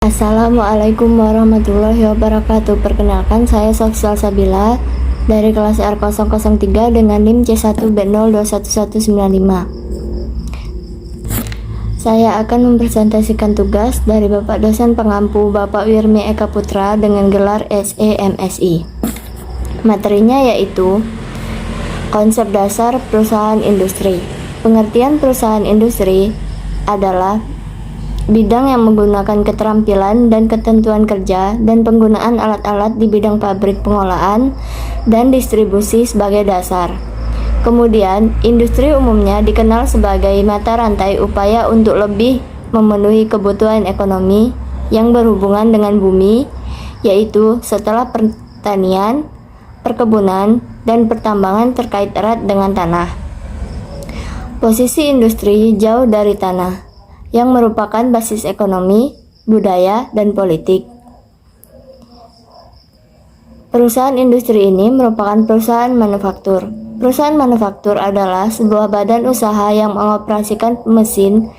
Assalamualaikum warahmatullahi wabarakatuh. Perkenalkan, saya Sofsal Sabila dari kelas R003 dengan NIM C1B0211195. Saya akan mempresentasikan tugas dari Bapak dosen pengampu Bapak Wirmi Eka Putra dengan gelar SE MSI. Materinya yaitu konsep dasar perusahaan industri. Pengertian perusahaan industri adalah bidang yang menggunakan keterampilan dan ketentuan kerja dan penggunaan alat-alat di bidang pabrik pengolahan dan distribusi sebagai dasar. Kemudian, industri umumnya dikenal sebagai mata rantai upaya untuk lebih memenuhi kebutuhan ekonomi yang berhubungan dengan bumi, yaitu setelah pertanian, perkebunan, dan pertambangan terkait erat dengan tanah. Posisi industri jauh dari tanah, yang merupakan basis ekonomi, budaya, dan politik. Perusahaan industri ini merupakan perusahaan manufaktur. Perusahaan manufaktur adalah sebuah badan usaha yang mengoperasikan mesin,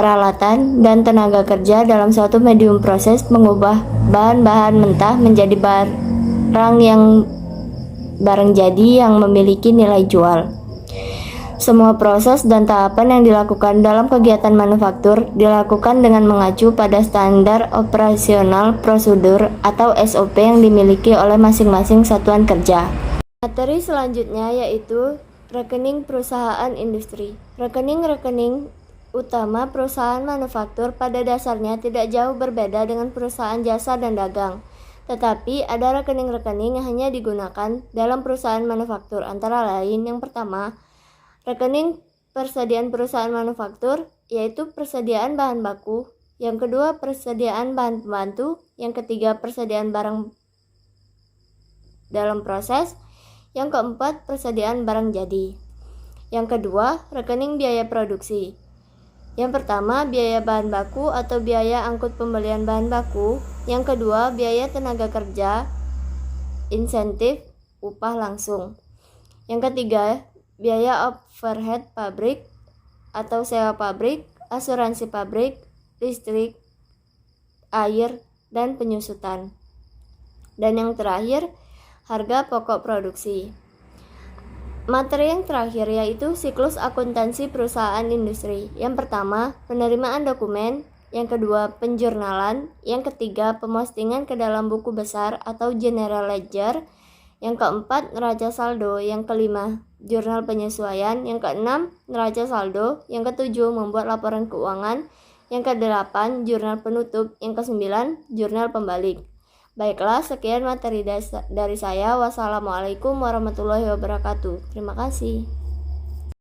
peralatan, dan tenaga kerja dalam suatu medium proses mengubah bahan-bahan mentah menjadi barang jadi yang memiliki nilai jual. Semua proses dan tahapan yang dilakukan dalam kegiatan manufaktur dilakukan dengan mengacu pada standar operasional prosedur atau SOP yang dimiliki oleh masing-masing satuan kerja. Materi selanjutnya yaitu rekening perusahaan industri. Rekening-rekening utama perusahaan manufaktur pada dasarnya tidak jauh berbeda dengan perusahaan jasa dan dagang. Tetapi ada rekening-rekening yang hanya digunakan dalam perusahaan manufaktur, antara lain yang pertama, rekening persediaan perusahaan manufaktur, yaitu persediaan bahan baku. Yang kedua, persediaan bahan pembantu. Yang ketiga, persediaan barang dalam proses. Yang keempat, persediaan barang jadi. Yang kedua, rekening biaya produksi. Yang pertama, biaya bahan baku atau biaya angkut pembelian bahan baku. Yang kedua, biaya tenaga kerja, insentif, upah langsung. Yang ketiga, biaya overhead pabrik atau sewa pabrik, asuransi pabrik, listrik, air, dan penyusutan. Dan yang terakhir, harga pokok produksi. Materi yang terakhir yaitu siklus akuntansi perusahaan industri. Yang pertama, penerimaan dokumen. Yang kedua, penjurnalan. Yang ketiga, pemustingan ke dalam buku besar atau general ledger. Yang keempat, neraca saldo. Yang kelima, jurnal penyesuaian. Yang keenam, neraca saldo. Yang ketujuh, membuat laporan keuangan. Yang kedelapan, jurnal penutup. Yang kesembilan, jurnal pembalik. Baiklah, sekian materi dari saya. Wassalamualaikum warahmatullahi wabarakatuh. Terima kasih.